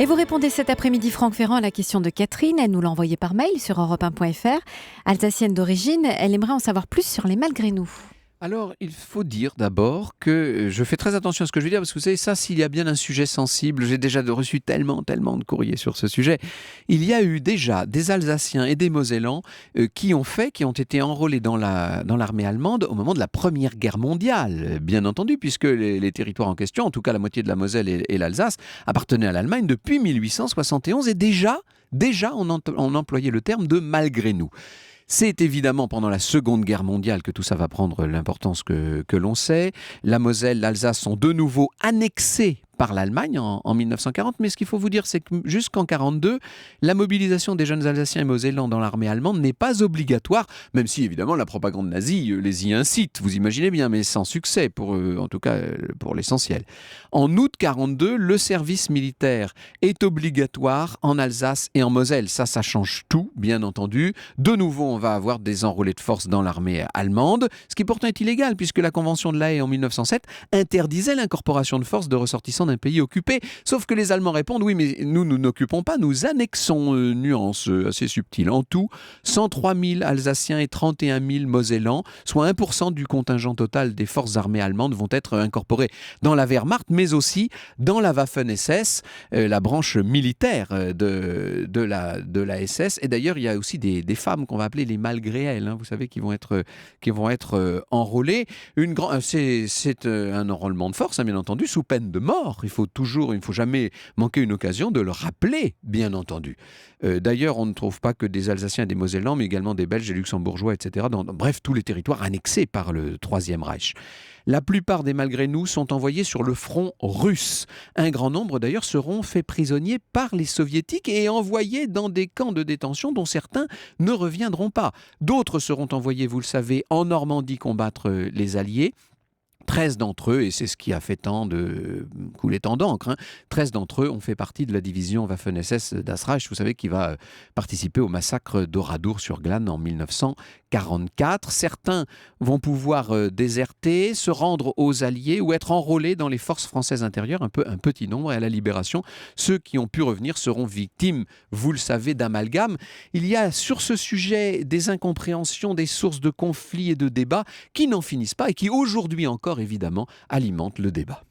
Et vous répondez cet après-midi, Franck Ferrand, à la question de Catherine. Elle nous l'a envoyée par mail sur europe1.fr. Alsacienne d'origine, elle aimerait en savoir plus sur les malgré nous. Alors, il faut dire d'abord que je fais très attention à ce que je vais dire, parce que vous savez, ça, s'il y a bien un sujet sensible, j'ai déjà reçu tellement de courriers sur ce sujet. Il y a eu déjà des Alsaciens et des Mosellans qui ont été enrôlés dans l'armée allemande au moment de la Première Guerre mondiale, bien entendu, puisque les territoires en question, en tout cas la moitié de la Moselle et l'Alsace, appartenaient à l'Allemagne depuis 1871 et déjà on employait le terme de malgré nous. C'est évidemment pendant la Seconde Guerre mondiale que tout ça va prendre l'importance que l'on sait. La Moselle, l'Alsace sont de nouveau annexés par l'Allemagne en 1940, mais ce qu'il faut vous dire, c'est que jusqu'en 1942, la mobilisation des jeunes Alsaciens et Mosellans dans l'armée allemande n'est pas obligatoire, même si évidemment la propagande nazie les y incite, vous imaginez bien, mais sans succès, en tout cas pour l'essentiel. En août 1942, le service militaire est obligatoire en Alsace et en Moselle. Ça change tout, bien entendu. De nouveau, on va avoir des enrôlés de force dans l'armée allemande, ce qui pourtant est illégal, puisque la Convention de La Haye en 1907 interdisait l'incorporation de forces de ressortissants d'un pays occupé. Sauf que les Allemands répondent, oui, mais nous n'occupons pas, nous annexons. Nuance assez subtile. En tout, 103 000 Alsaciens et 31 000 Mosellans, soit 1% du contingent total des forces armées allemandes, vont être incorporés dans la Wehrmacht, mais aussi dans la Waffen-SS, la branche militaire de la SS. Et d'ailleurs, il y a aussi des femmes qu'on va appeler les malgré elles, vous savez, qui vont être enrôlées. C'est un enrôlement de force, bien entendu, sous peine de mort. Il faut jamais manquer une occasion de le rappeler, bien entendu. D'ailleurs, on ne trouve pas que des Alsaciens et des Mosellans, mais également des Belges, des Luxembourgeois, etc. Bref, tous les territoires annexés par le Troisième Reich. La plupart des malgré nous sont envoyés sur le front russe. Un grand nombre d'ailleurs seront faits prisonniers par les soviétiques et envoyés dans des camps de détention dont certains ne reviendront pas. D'autres seront envoyés, vous le savez, en Normandie combattre les Alliés. 13 d'entre eux, et c'est ce qui a fait couler tant d'encre, 13 d'entre eux ont fait partie de la division Waffen-SS das Reich, vous savez, qui va participer au massacre d'Oradour-sur-Glane en 1944. Certains vont pouvoir déserter, se rendre aux Alliés ou être enrôlés dans les forces françaises intérieures, un petit nombre, et à la Libération, ceux qui ont pu revenir seront victimes, vous le savez, d'amalgames. Il y a sur ce sujet des incompréhensions, des sources de conflits et de débats qui n'en finissent pas et qui aujourd'hui encore évidemment alimente le débat.